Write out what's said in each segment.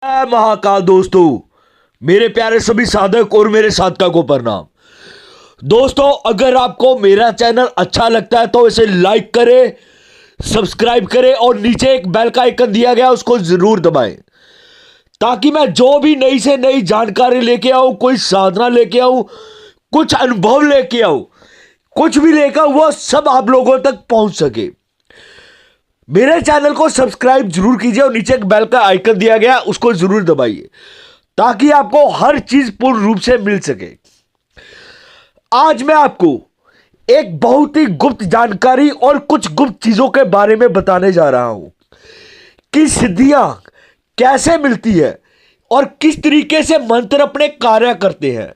महाकाल दोस्तों, मेरे प्यारे सभी साधक और मेरे साधका को प्रणाम। दोस्तों, अगर आपको मेरा चैनल अच्छा लगता है तो इसे लाइक करें, सब्सक्राइब करें और नीचे एक बेल का आइकन दिया गया उसको जरूर दबाएं, ताकि मैं जो भी नई से नई जानकारी लेके आऊं, कोई साधना लेके आऊं, कुछ अनुभव लेके आऊं, कुछ भी लेकर वो सब आप लोगों तक पहुंच सके। मेरे चैनल को सब्सक्राइब जरूर कीजिए और नीचे एक बेल का आइकन दिया गया उसको जरूर दबाइए, ताकि आपको हर चीज पूर्ण रूप से मिल सके। आज मैं आपको एक बहुत ही गुप्त जानकारी और कुछ गुप्त चीजों के बारे में बताने जा रहा हूं कि सिद्धियां कैसे मिलती है और किस तरीके से मंत्र अपने कार्य करते हैं,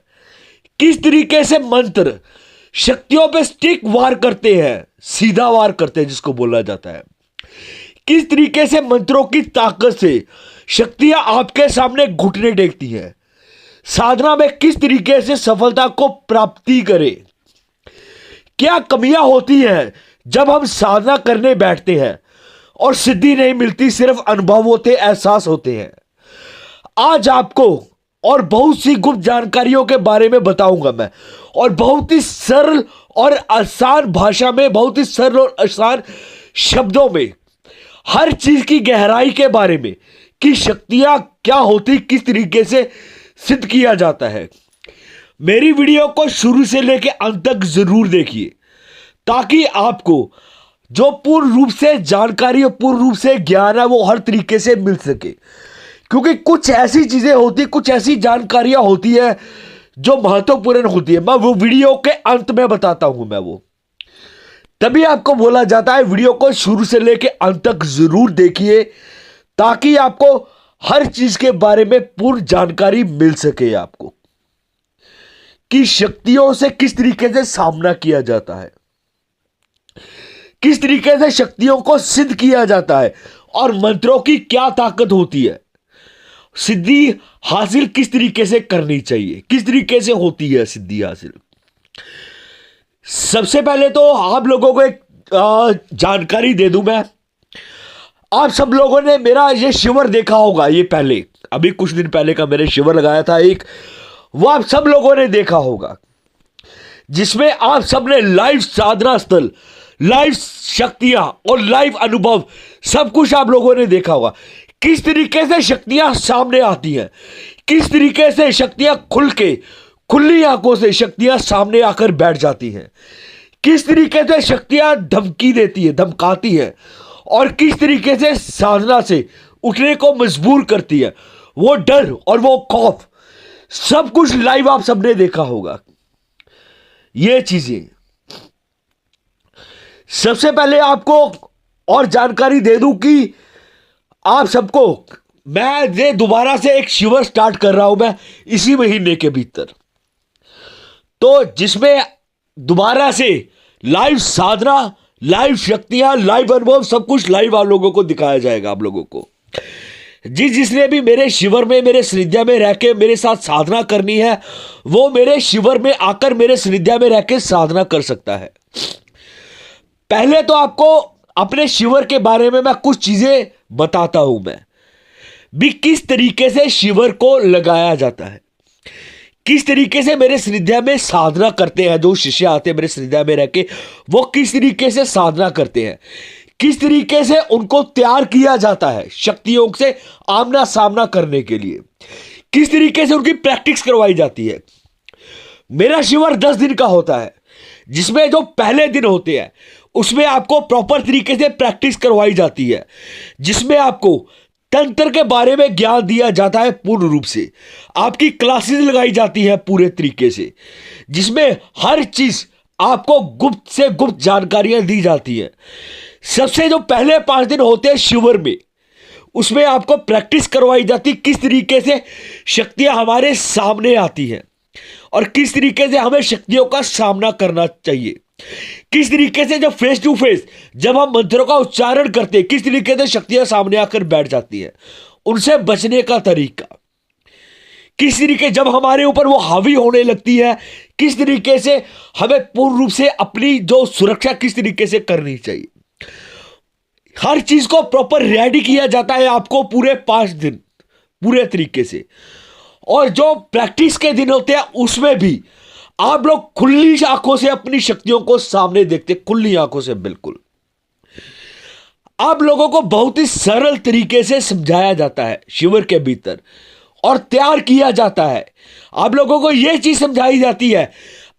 किस तरीके से मंत्र शक्तियों पे स्टिक वार करते हैं, सीधा वार करते हैं जिसको बोला जाता है, किस तरीके से मंत्रों की ताकत से शक्तियां आपके सामने घुटने टेकती हैं, साधना में किस तरीके से सफलता को प्राप्ति करें, क्या कमियां होती हैं जब हम साधना करने बैठते हैं और सिद्धि नहीं मिलती, सिर्फ अनुभव होते, एहसास होते हैं। आज आपको और बहुत सी गुप्त जानकारियों के बारे में बताऊंगा मैं, और बहुत ही सरल और आसान भाषा में, बहुत ही सरल और आसान शब्दों में हर चीज की गहराई के बारे में कि शक्तियां क्या होती, किस तरीके से सिद्ध किया जाता है। मेरी वीडियो को शुरू से लेकर अंत तक जरूर देखिए, ताकि आपको जो पूर्ण रूप से जानकारी और पूर्ण रूप से ज्ञान है वो हर तरीके से मिल सके। क्योंकि कुछ ऐसी चीजें होती, कुछ ऐसी जानकारियां होती है जो महत्वपूर्ण होती है, मैं वो वीडियो के अंत में बताता हूं। मैं वो तभी आपको बोला जाता है वीडियो को शुरू से लेकर अंत तक जरूर देखिए, ताकि आपको हर चीज के बारे में पूर्ण जानकारी मिल सके, आपको कि शक्तियों से किस तरीके से सामना किया जाता है, किस तरीके से शक्तियों को सिद्ध किया जाता है और मंत्रों की क्या ताकत होती है, सिद्धि हासिल किस तरीके से करनी चाहिए, किस तरीके से होती है सिद्धि हासिल। सबसे पहले तो आप लोगों को एक जानकारी दे दूं मैं। आप सब लोगों ने मेरा ये शिविर देखा होगा, ये पहले अभी कुछ दिन पहले का मैंने शिविर लगाया था एक, वो आप सब लोगों ने देखा होगा, जिसमें आप सब ने लाइव साधना स्थल, लाइव शक्तियां और लाइव अनुभव सब कुछ आप लोगों ने देखा होगा। किस तरीके से शक्तियां सामने आती हैं, किस तरीके से शक्तियां खुल के, खुली आंखों से शक्तियां सामने आकर बैठ जाती हैं, किस तरीके से शक्तियां धमकी देती है, धमकाती है, और किस तरीके से साधना से उठने को मजबूर करती है। वो डर और वो खौफ सब कुछ लाइव आप सबने देखा होगा। ये चीजें सबसे पहले आपको और जानकारी दे दूं कि आप सबको मैं ये दोबारा से एक शिविर स्टार्ट कर रहा हूं मैं इसी महीने के भीतर, तो जिसमें दोबारा से लाइव साधना, लाइव शक्तियां, लाइव अनुभव सब कुछ लाइव आप लोगों को दिखाया जाएगा। आप लोगों को जिसने भी मेरे शिविर में, मेरे सानिध्य में रह के मेरे साथ साधना करनी है, वो मेरे शिविर में आकर मेरे सानिध्य में रह के साधना कर सकता है। पहले तो आपको अपने शिविर के बारे में मैं कुछ चीजें बताता हूं मैं भी, किस तरीके से शिविर को लगाया जाता है, किस तरीके से मेरे सानिध्य में साधना करते हैं। जो शिष्य आते हैं मेरे सानिध्य में रह के, वो किस तरीके से साधना करते हैं, किस तरीके से उनको तैयार किया जाता है शक्तियों से आमना सामना करने के लिए, किस तरीके से उनकी प्रैक्टिस करवाई जाती है। मेरा शिविर 10 दिन का होता है, जिसमें जो पहले दिन होते हैं उसमें आपको प्रॉपर तरीके से प्रैक्टिस करवाई जाती है, जिसमें आपको तंत्र के बारे में ज्ञान दिया जाता है पूर्ण रूप से, आपकी क्लासेस लगाई जाती है पूरे तरीके से, जिसमें हर चीज आपको गुप्त से गुप्त जानकारियां दी जाती है। सबसे जो पहले 5 दिन होते हैं शिविर में, उसमें आपको प्रैक्टिस करवाई जाती, किस तरीके से शक्तियां हमारे सामने आती हैं और किस तरीके से हमें शक्तियों का सामना करना चाहिए, किस तरीके से जब फेस टू फेस जब हम मंत्रों का उच्चारण करते हैं, किस तरीके से शक्तियां सामने आकर बैठ जाती है, उनसे बचने का तरीका, किस तरीके जब हमारे ऊपर वो हावी होने लगती है, किस तरीके से हमें पूर्ण रूप से अपनी जो सुरक्षा किस तरीके से करनी चाहिए। हर चीज को प्रॉपर रेडी किया जाता है आपको पूरे 5 दिन पूरे तरीके से। और जो प्रैक्टिस के दिन होते हैं उसमें भी आप लोग खुली आंखों से अपनी शक्तियों को सामने देखते, खुली आंखों से। बिल्कुल आप लोगों को बहुत ही सरल तरीके से समझाया जाता है शिविर के भीतर और तैयार किया जाता है। आप लोगों को यह चीज समझाई जाती है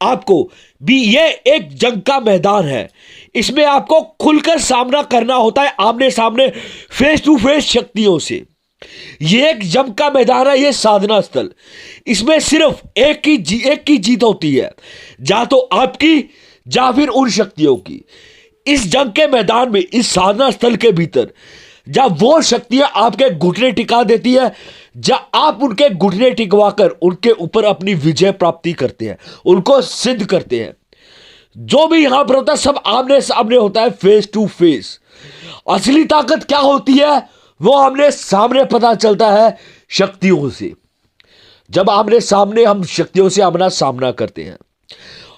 आपको भी, ये एक जंग का मैदान है, इसमें आपको खुलकर सामना करना होता है, आमने सामने, फेस टू फेस शक्तियों से। ये एक जंग का मैदान है, ये साधना स्थल। इसमें सिर्फ एक की जीत होती है, या तो आपकी या फिर उन शक्तियों की। इस जंग के मैदान में, इस साधना स्थल के भीतर, जब वो शक्तियां आपके घुटने टिका देती है, जब आप उनके घुटने टिकवाकर उनके ऊपर अपनी विजय प्राप्ति करते हैं, उनको सिद्ध करते हैं। जो भी यहां पर होता है सब आमने सामने होता है, फेस टू फेस। असली ताकत क्या होती है वो आमने सामने पता चलता है शक्तियों से। जब आमने सामने हम शक्तियों से अपना सामना करते हैं।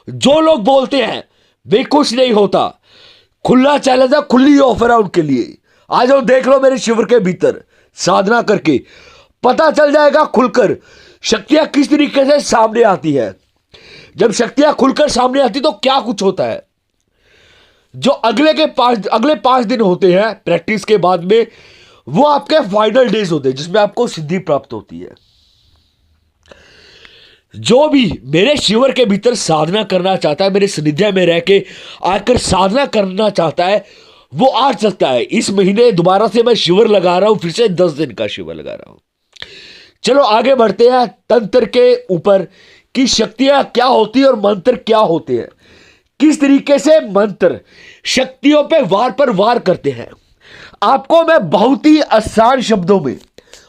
जो लोग बोलते हैं वे कुछ नहीं होता, खुला चैलेंज है, खुली ऑफर है उनके लिए। आज वो देख लो मेरे शिविर के भीतर साधना करके पता चल जाएगा खुलकर शक्तियां किस तरीके से सामने आती है। जब शक्तियां खुलकर सामने आती तो क्या कुछ होता है। जो अगले 5 दिन होते हैं प्रैक्टिस के बाद में, वो आपके फाइनल डेज होते हैं जिसमें आपको सिद्धि प्राप्त होती है। जो भी मेरे शिविर के भीतर साधना करना चाहता है, मेरे सानिध्य में रह के आकर साधना करना चाहता है, वो आ सकता है। इस महीने दोबारा से मैं शिविर लगा रहा हूं, फिर से 10 दिन का शिविर लगा रहा हूं। चलो आगे बढ़ते हैं तंत्र के ऊपर कि शक्तियां क्या होती है और मंत्र क्या होते हैं, किस तरीके से मंत्र शक्तियों पे वार पर वार करते हैं। आपको मैं बहुत ही आसान शब्दों में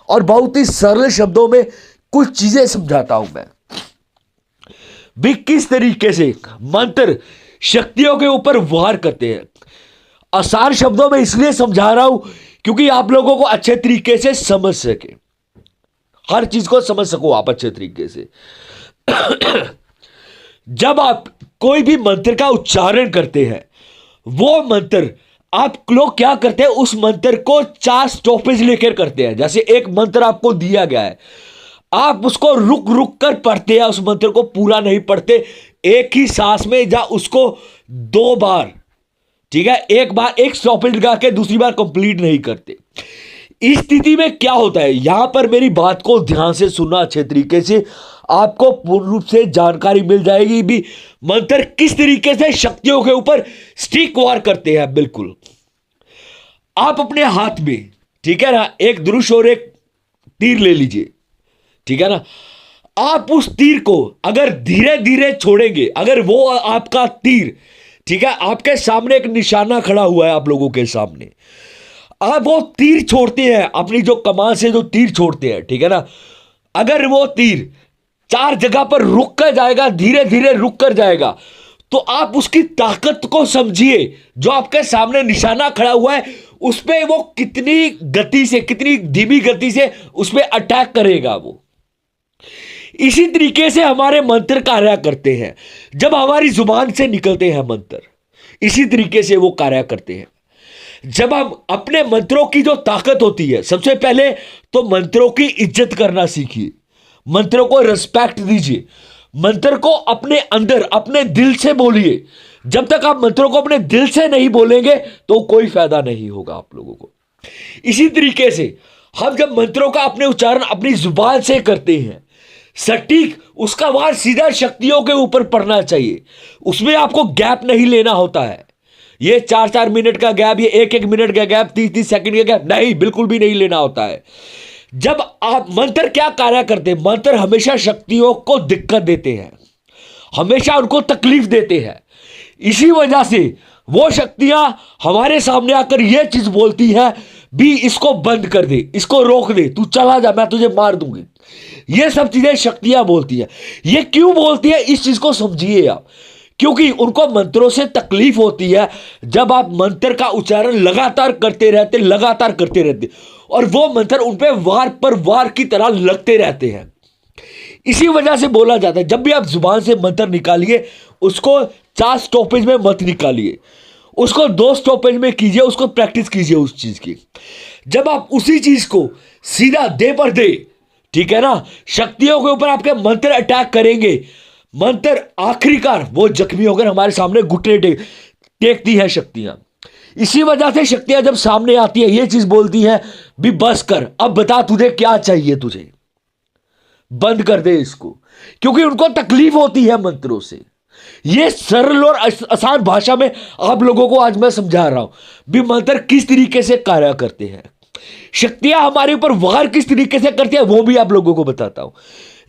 और बहुत ही सरल शब्दों में कुछ चीजें समझाता हूं मैं भी, किस तरीके से मंत्र शक्तियों के ऊपर वार करते हैं। आसान शब्दों में इसलिए समझा रहा हूं क्योंकि आप लोगों को अच्छे तरीके से समझ सके, हर चीज को समझ सको आप अच्छे तरीके से। जब आप कोई भी मंत्र का उच्चारण करते हैं, वो मंत्र आप लोग क्या करते हैं, उस मंत्र को 4 स्टॉपेज लेकर करते हैं। जैसे एक मंत्र आपको दिया गया है, आप उसको रुक रुक कर पढ़ते हैं, उस मंत्र को पूरा नहीं पढ़ते एक ही सांस में, या उसको 2 बार, ठीक है, एक बार एक स्टॉपेज लगा के दूसरी बार कंप्लीट नहीं करते। इस स्थिति में क्या होता है, यहां पर मेरी बात को ध्यान से सुनना अच्छे तरीके से, आपको पूर्ण रूप से जानकारी मिल जाएगी भी मंत्र किस तरीके से शक्तियों के ऊपर स्टिक वार करते हैं। बिल्कुल आप अपने हाथ में, ठीक है ना, एक धनुष और एक तीर ले लीजिए, ठीक है ना। आप उस तीर को अगर धीरे धीरे छोड़ेंगे, अगर वो आपका तीर, ठीक है, आपके सामने एक निशाना खड़ा हुआ है आप लोगों के सामने, आप वो तीर छोड़ते हैं, अपनी जो कमान से जो तीर छोड़ते हैं, ठीक है ना, अगर वो तीर 4 जगह पर रुक कर जाएगा, धीरे धीरे रुक कर जाएगा, तो आप उसकी ताकत को समझिए। जो आपके सामने निशाना खड़ा हुआ है उस पर वो कितनी गति से, कितनी धीमी गति से उस पर अटैक करेगा वो। इसी तरीके से हमारे मंत्र कार्य करते हैं, जब हमारी जुबान से निकलते हैं मंत्र, इसी तरीके से वो कार्य करते हैं। जब हम अपने मंत्रों की जो ताकत होती है, सबसे पहले तो मंत्रों की इज्जत करना सीखिए, मंत्रों को रिस्पेक्ट दीजिए, मंत्र को अपने अंदर अपने दिल से बोलिए। जब तक आप मंत्रों को अपने दिल से नहीं बोलेंगे तो कोई फायदा नहीं होगा आप लोगों को। इसी तरीके से हम जब मंत्रों का अपने उच्चारण अपनी जुबान से करते हैं, सटीक उसका वार सीधा शक्तियों के ऊपर पड़ना चाहिए, उसमें आपको गैप नहीं लेना होता है। ये 4-4 मिनट का गैप, ये 1-1 मिनट का गैप, 30-30 सेकंड का गैप नहीं, बिल्कुल भी नहीं लेना होता है। जब आप मंत्र क्या कार्य करते हैं, मंत्र हमेशा शक्तियों को दिक्कत देते हैं, हमेशा उनको तकलीफ देते हैं। इसी वजह से वो शक्तियां हमारे सामने आकर यह चीज बोलती है भी, इसको बंद कर दे, इसको रोक दे, तू चला जा, मैं तुझे मार दूंगी। ये सब चीजें शक्तियां बोलती है। ये क्यों बोलती है, इस चीज को समझिए आप, क्योंकि उनको मंत्रों से तकलीफ होती है। जब आप मंत्र का उच्चारण लगातार करते रहते और वो मंत्र उन पे वार पर वार की तरह लगते रहते हैं। इसी वजह से बोला जाता है, जब भी आप जुबान से मंत्र निकालिए, उसको 4 स्टॉपेज में मत निकालिए, उसको 2 स्टॉपेज में कीजिए, उसको प्रैक्टिस कीजिए उस चीज की। जब आप उसी चीज को सीधा दे पर दे, ठीक है ना, शक्तियों के ऊपर आपके मंत्र अटैक करेंगे, मंत्र आखिरकार वो जख्मी होकर हमारे सामने घुटने टेकती है शक्तियां। इसी वजह से शक्तियां जब सामने आती है ये चीज बोलती है भी बस कर, अब बता तुझे क्या चाहिए, तुझे बंद कर दे इसको, क्योंकि उनको तकलीफ होती है मंत्रों से। ये सरल और आसान भाषा में आप लोगों को आज मैं समझा रहा हूं भी मंत्र किस तरीके से कार्य करते हैं, शक्तियां हमारे ऊपर वार किस तरीके से करती है वो भी आप लोगों को बताता हूं।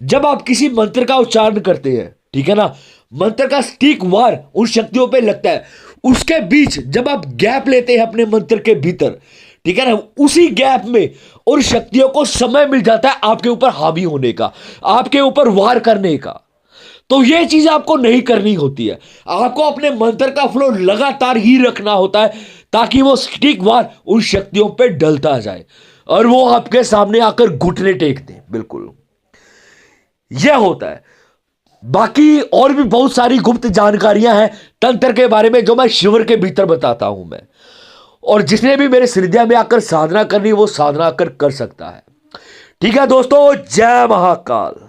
जब आप किसी मंत्र का उच्चारण करते हैं, ठीक है ना, मंत्र का सटीक वार उन शक्तियों पे लगता है, उसके बीच जब आप गैप लेते हैं अपने मंत्र के भीतर, ठीक है ना, उसी गैप में उन शक्तियों को समय मिल जाता है आपके ऊपर हावी होने का, आपके ऊपर वार करने का। तो यह चीज आपको नहीं करनी होती है, आपको अपने मंत्र का फ्लो लगातार ही रखना होता है ताकि वो सटीक वार उन शक्तियों पे डलता जाए और वो आपके सामने आकर घुटने टेक दे। बिल्कुल यह होता है। बाकी और भी बहुत सारी गुप्त जानकारियां हैं तंत्र के बारे में जो मैं शिविर के भीतर बताता हूं मैं, और जिसने भी मेरे हृदय में आकर साधना करनी वो साधना कर सकता है। ठीक है दोस्तों, जय महाकाल।